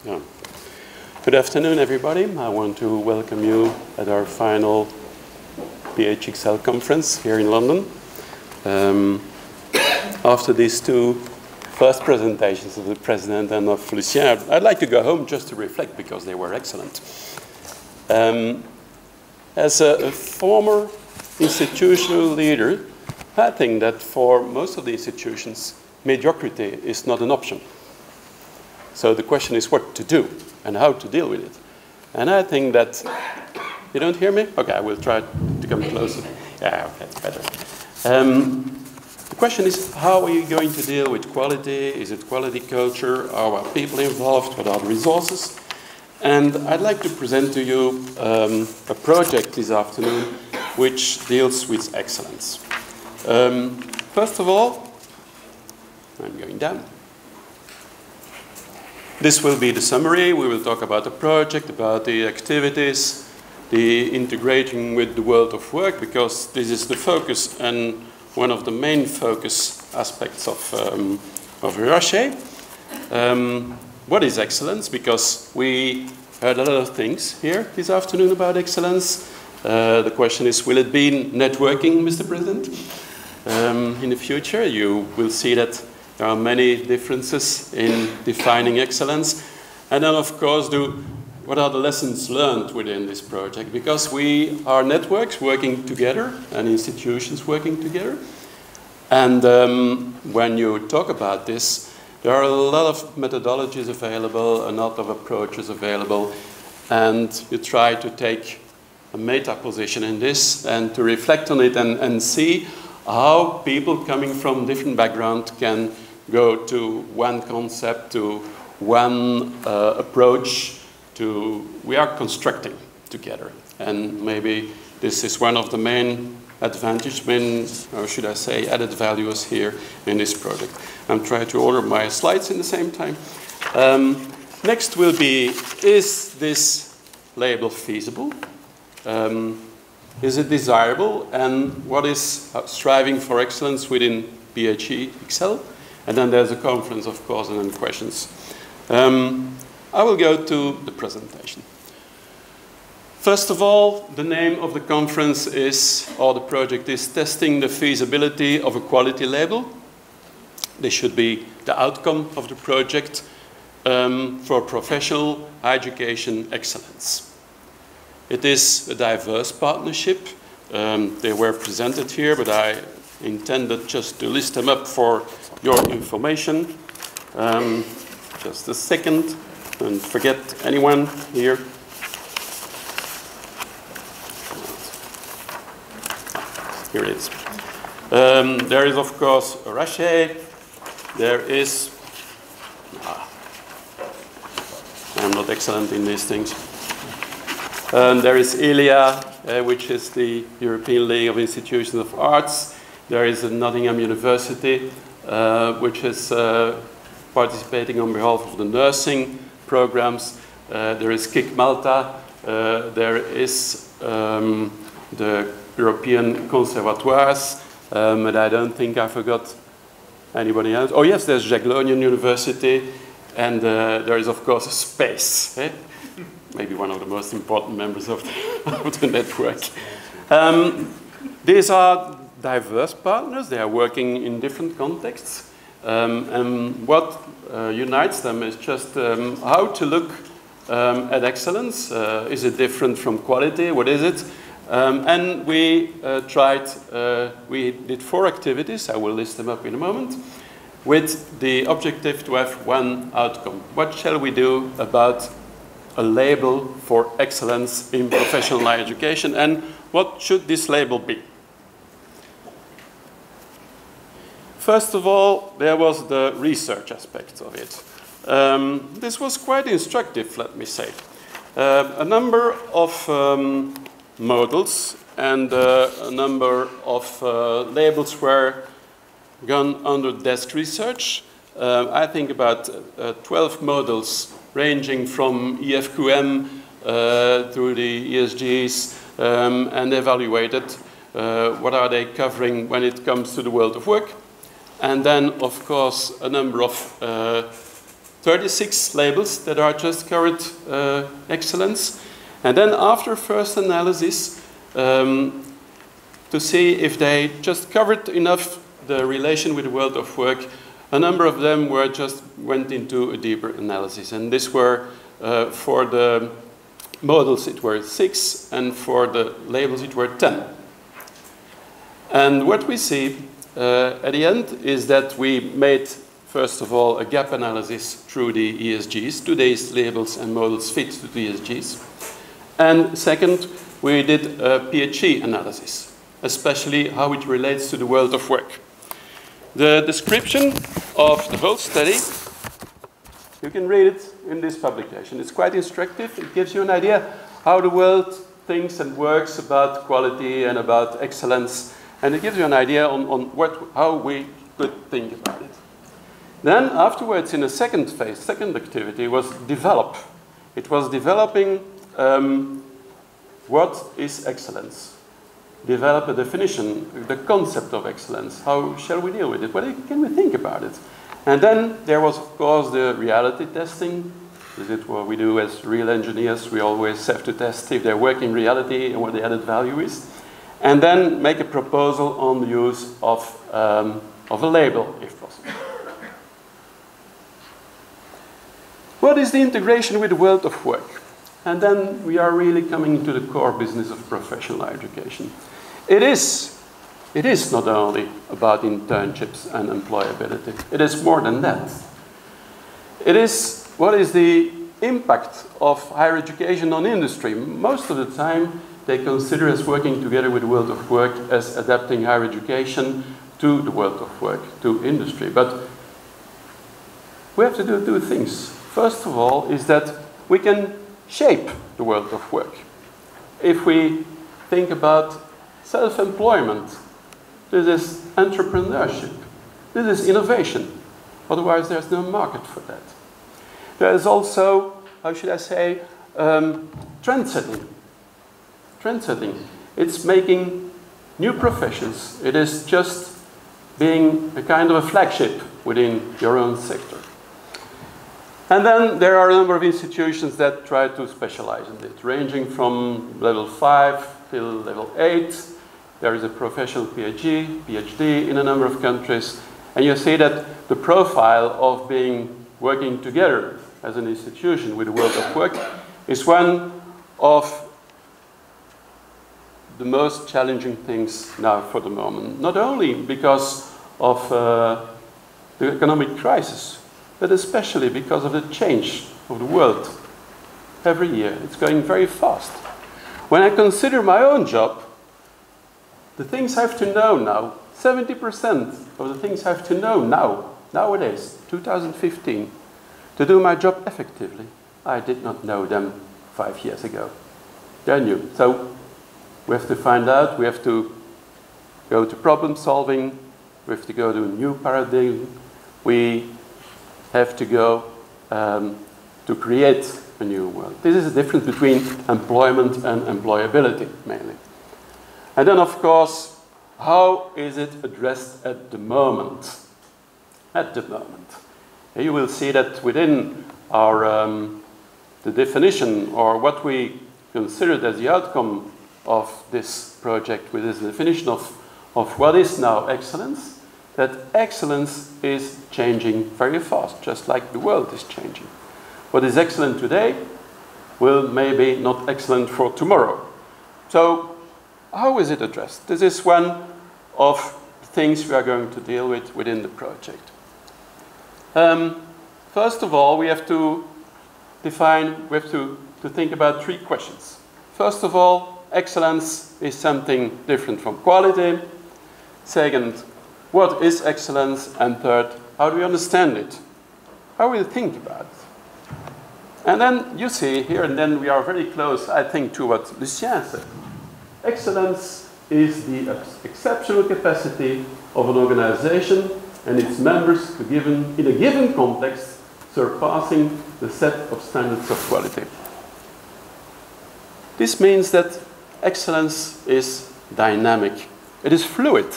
Yeah. Good afternoon, everybody. I want to welcome you at our final PHExcel Conference here in London. After these two first presentations of the President and of Lucien, I'd like to go home just to reflect because they were excellent. As a former institutional leader, I think that for most of the institutions, mediocrity is not an option. So the question is what to do and how to deal with it. And I think that, you don't hear me? Okay, I will try to come closer. Yeah, okay, that's better. The question is, how are you going to deal with quality? Is it quality culture? Are people involved? What are the resources? And I'd like to present to you a project this afternoon which deals with excellence. First of all, I'm going down. This will be the summary. We will talk about the project, about the activities, the integrating with the world of work, because this is the focus and one of the main focus aspects of EURASHE. What is excellence? Because we heard a lot of things here this afternoon about excellence. The question is, will it be networking, Mr. President? In the future, you will see that there are many differences in defining excellence. And then, of course, what are the lessons learned within this project? Because we are networks working together and institutions working together. And when you talk about this, there are a lot of methodologies available, a lot of approaches available. And you try to take a meta position in this and to reflect on it and see how people coming from different backgrounds can go to one concept, to one approach, we are constructing together. And maybe this is one of the main advantages, or should I say, added values here in this project. I'm trying to order my slides in the same time. Next will be, is this label feasible? Is it desirable? And what is striving for excellence within PHExcel? And then there's a conference, of course, and then questions. I will go to the presentation. First of all, the name of the conference is, or the project is, Testing the Feasibility of a Quality Label. This should be the outcome of the project for professional education excellence. It is a diverse partnership. They were presented here, but I intended just to list them up for your information. Just a second, don't forget anyone here. Here it is. There is, of course, EURASHE. There is, I'm not excellent in these things. There is ELIA, which is the European League of Institutions of Arts. There is Nottingham University, which is participating on behalf of the nursing programs. There is KIC Malta. There is the European Conservatoires, but I don't think I forgot anybody else. Oh yes, there's Jagiellonian University, and there is, of course, space. Maybe one of the most important members of the network. These are diverse partners. They are working in different contexts. And what unites them is just how to look at excellence. Is it different from quality? What is it? And we we did 4 activities. I will list them up in a moment, with the objective to have one outcome. What shall we do about a label for excellence in professional education, and what should this label be? First of all, there was the research aspect of it. This was quite instructive, let me say. A number of models and a number of labels were gone under desk research. I think about 12 models ranging from EFQM through the ESGs and evaluated what are they covering when it comes to the world of work. And then, of course, a number of 36 labels that are just covered excellence. And then after first analysis, to see if they just covered enough the relation with the world of work, a number of them went into a deeper analysis. And these were, for the models, it were 6, and for the labels, it were 10. And what we see at the end is that we made, first of all, a gap analysis through the ESGs. Do these labels and models fit to the ESGs? And second, we did a PHE analysis, especially how it relates to the world of work. The description of the whole study, you can read it in this publication. It's quite instructive. It gives you an idea how the world thinks and works about quality and about excellence. And it gives you an idea on how we could think about it. Then afterwards, in a second phase, second activity, was develop. It was developing what is excellence. Develop a definition, the concept of excellence. How shall we deal with it? What can we think about it? And then there was, of course, the reality testing. Is it what we do as real engineers? We always have to test if they work in reality and what the added value is. And then make a proposal on the use of a label, if possible. What is the integration with the world of work? And then we are really coming to the core business of professional education. It is not only about internships and employability. It is more than that. It is, what is the impact of higher education on industry? Most of the time, they consider us working together with the world of work as adapting higher education to the world of work, to industry. But we have to do two things. First of all, is that we can shape the world of work. If we think about self-employment, this is entrepreneurship, this is innovation. Otherwise, there's no market for that. There is also, how should I say, trendsetting. Trendsetting. It's making new professions. It is just being a kind of a flagship within your own sector. And then there are a number of institutions that try to specialize in it, ranging from level 5 till level 8. There is a professional PhD in a number of countries. And you see that the profile of working together as an institution with the world of work is one of the most challenging things now for the moment. Not only because of the economic crisis, but especially because of the change of the world. Every year, it's going very fast. When I consider my own job, the things I have to know now, 70% of the things I have to know nowadays, 2015, to do my job effectively, I did not know them 5 years ago. They're new. So we have to find out, we have to go to problem solving, we have to go to a new paradigm, we have to go to create a new world. This is the difference between employment and employability, mainly. And then, of course, how is it addressed at the moment? At the moment. You will see that within our, the definition, or what we considered as the outcome of this project, with this definition of what is now excellence, that excellence is changing very fast, just like the world is changing. What is excellent today will maybe not excellent for tomorrow. So how is it addressed? This is one of the things we are going to deal with within the project. First of all, we have to define, we have to think about 3 questions. First of all, excellence is something different from quality. Second, what is excellence? And third, how do we understand it? How do we think about it? And then you see here, and then we are very close, I think, to what Lucien said. Excellence is the exceptional capacity of an organization and its members to in a given context, surpassing the set of standards of quality. This means that excellence is dynamic. It is fluid.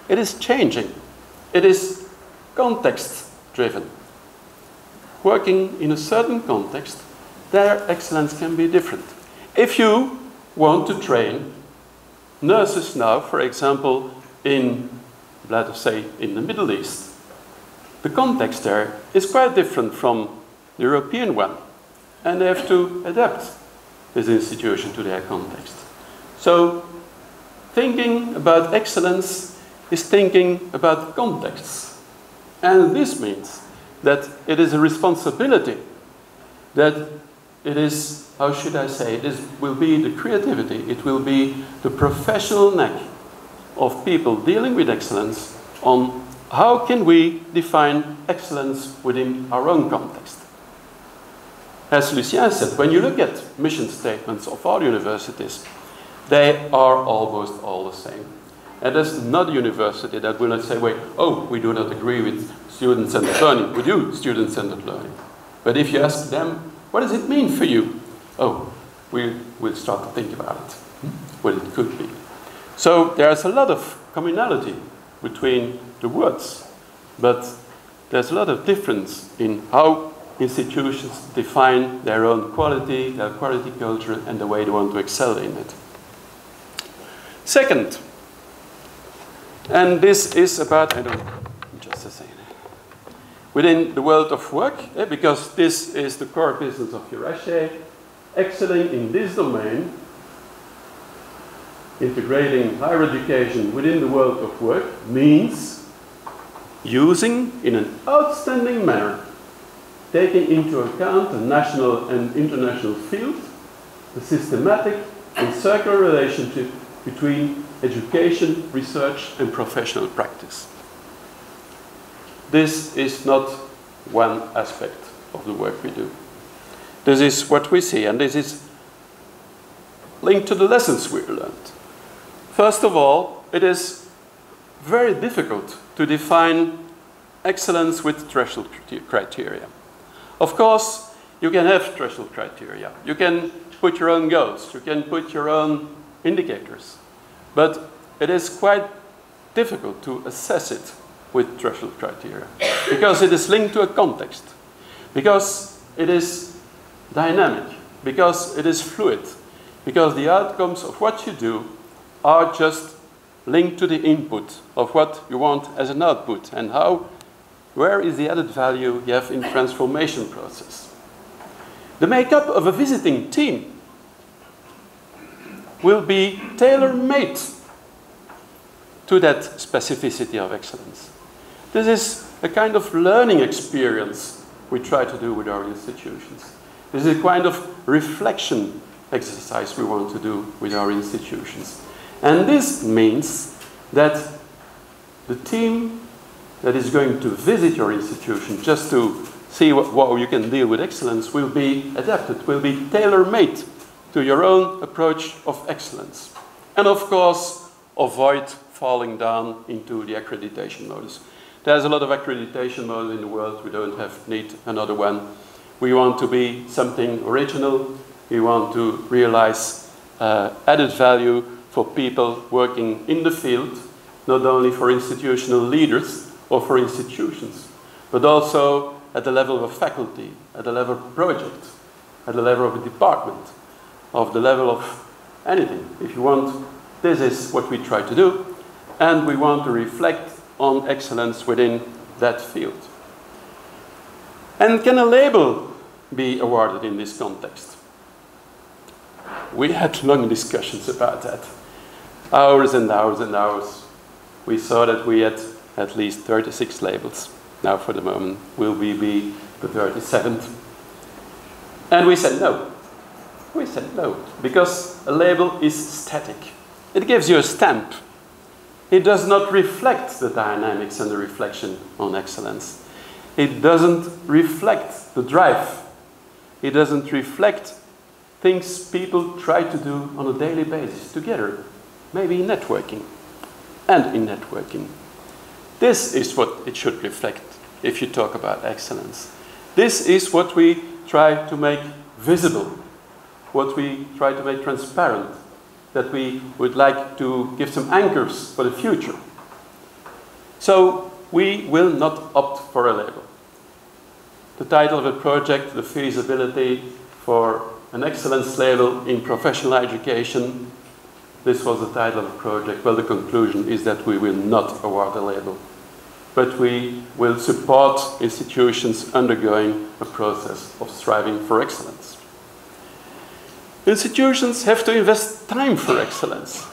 It is changing. It is context-driven. working in a certain context, their excellence can be different. If you want to train nurses now, for example, let us say, in the Middle East, the context there is quite different from the European one, and they have to adapt this institution to their context. So, thinking about excellence is thinking about contexts. And this means that it is a responsibility, that it is, how should I say, it will be the creativity, it will be the professional knack of people dealing with excellence on how can we define excellence within our own context. As Lucien said, when you look at mission statements of all universities, they are almost all the same. And there's not a university that will not say, wait, oh, we do not agree with student-centered learning. We do student-centered learning. But if you ask them, what does it mean for you? Oh, we'll start to think about it, what it could be. So there's a lot of commonality between the words, but there's a lot of difference in how institutions define their own quality, their quality culture, and the way they want to excel in it. Second, and this is about, just a second, within the world of work, because this is the core business of EURASHE, excelling in this domain, integrating higher education within the world of work, means using in an outstanding manner, taking into account the national and international field, the systematic and circular relationship between education, research, and professional practice. This is not one aspect of the work we do. This is what we see, and this is linked to the lessons we learned. First of all, it is very difficult to define excellence with threshold criteria. Of course, you can have threshold criteria. You can put your own goals. You can put your own indicators. But it is quite difficult to assess it with threshold criteria, because it is linked to a context, because it is dynamic, because it is fluid, because the outcomes of what you do are just linked to the input of what you want as an output, and where is the added value you have in transformation process. The makeup of a visiting team will be tailor-made to that specificity of excellence. This is a kind of learning experience we try to do with our institutions. This is a kind of reflection exercise we want to do with our institutions. And this means that the team that is going to visit your institution just to see how you can deal with excellence will be adapted, will be tailor-made to your own approach of excellence. And of course, avoid falling down into the accreditation modus. There's a lot of accreditation models in the world. We don't need another one. We want to be something original. We want to realize added value for people working in the field, not only for institutional leaders or for institutions, but also at the level of a faculty, at the level of a project, at the level of a department, of the level of anything. If you want, this is what we try to do, and we want to reflect on excellence within that field. And can a label be awarded in this context? We had long discussions about that. Hours and hours and hours. We saw that we had at least 36 labels. Now for the moment, will we be the 37th? And we said no. We said no, because a label is static. It gives you a stamp. It does not reflect the dynamics and the reflection on excellence. It doesn't reflect the drive. It doesn't reflect things people try to do on a daily basis together, maybe in networking and in networking. This is what it should reflect if you talk about excellence. This is what we try to make visible, what we try to make transparent, that we would like to give some anchors for the future. So we will not opt for a label. the title of the project, the feasibility for an excellence label in professional education. This was the title of the project. Well, the conclusion is that we will not award a label, but we will support institutions undergoing a process of striving for excellence. Institutions have to invest time for excellence.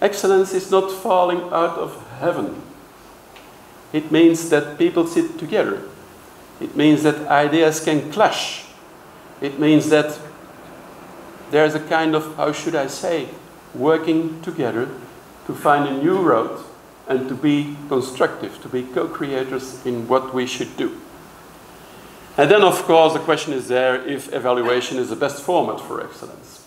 Excellence is not falling out of heaven. It means that people sit together. It means that ideas can clash. It means that there's a kind of, how should I say, working together to find a new road and to be constructive, to be co-creators in what we should do. And then, of course, the question is there if evaluation is the best format for excellence.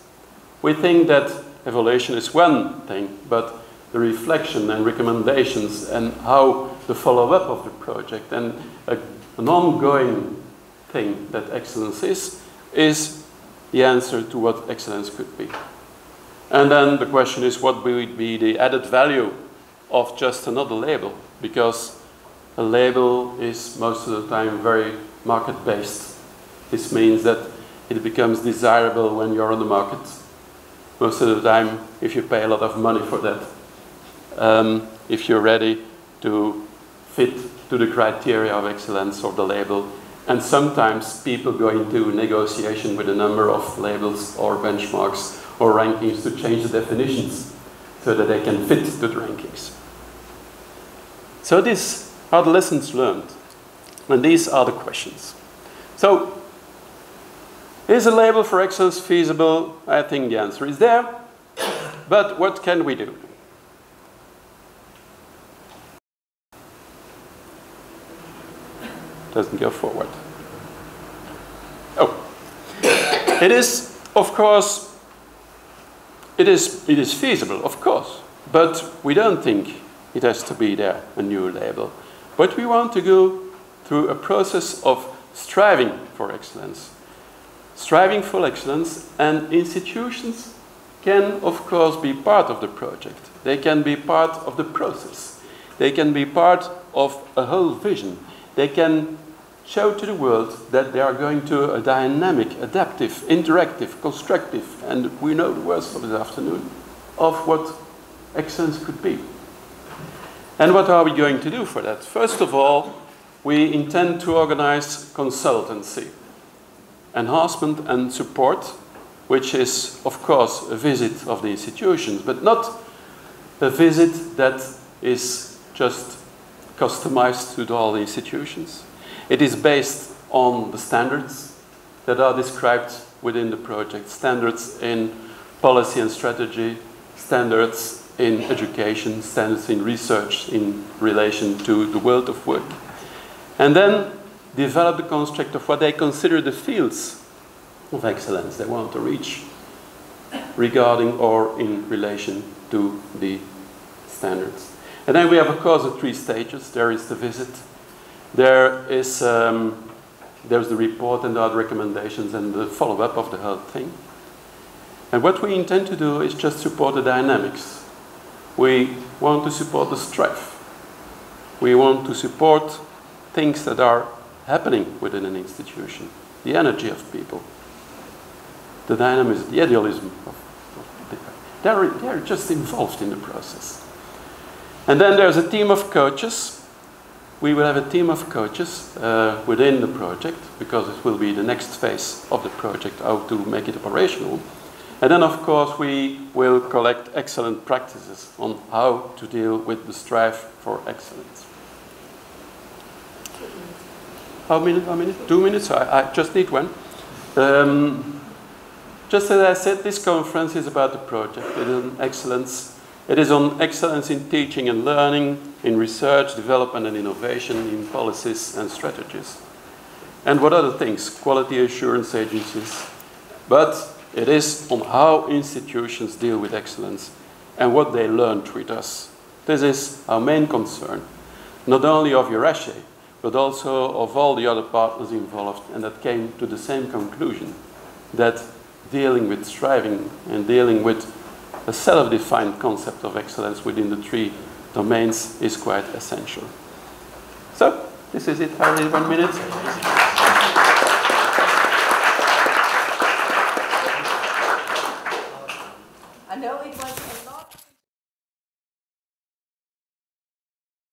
We think that evaluation is one thing, but the reflection and recommendations and how the follow-up of the project and an ongoing thing that excellence is the answer to what excellence could be. And then the question is, what would be the added value of just another label? Because a label is most of the time very market-based. This means that it becomes desirable when you're on the market. Most of the time, if you pay a lot of money for that, if you're ready to fit to the criteria of excellence of the label. And sometimes people go into negotiation with a number of labels or benchmarks or rankings to change the definitions so that they can fit to the rankings. So these are the lessons learned, and these are the questions. So, is a label for excellence feasible? I think the answer is there, but what can we do? Doesn't go forward. Oh, it is, of course, it is feasible, of course, but we don't think it has to be there, a new label. But we want to go through a process of striving for excellence. Striving for excellence, and institutions can, of course, be part of the project. They can be part of the process. They can be part of a whole vision. They can show to the world that they are going to a dynamic, adaptive, interactive, constructive, and we know the words for this afternoon, of what excellence could be. And what are we going to do for that? First of all, we intend to organize consultancy, enhancement and support, which is, of course, a visit of the institutions, but not a visit that is just customized to all the institutions. It is based on the standards that are described within the project. Standards in policy and strategy, standards in education, standards in research in relation to the world of work. And then develop the construct of what they consider the fields of excellence they want to reach regarding or in relation to the standards. And then we have, of course, the 3 stages. There is the visit. There's the report and the other recommendations and the follow-up of the whole thing. And what we intend to do is just support the dynamics. We want to support the strife. We want to support things that are happening within an institution. The energy of people. The dynamism, the idealism of people. They're just involved in the process. And then there's a team of coaches. We will have a team of coaches within the project, because it will be the next phase of the project, how to make it operational. And then, of course, we will collect excellent practices on how to deal with the strive for excellence. How many? 2 minutes? I just need one. Just as I said, this conference is about the project. It is on excellence. It is on excellence in teaching and learning, in research, development and innovation, in policies and strategies. And what other things? Quality assurance agencies. But it is on how institutions deal with excellence and what they learned with us. This is our main concern, not only of EURASHE, but also of all the other partners involved, and that came to the same conclusion, that dealing with striving and dealing with a self-defined concept of excellence within the 3 domains is quite essential. So, this is it. I have 1 minute. I know it was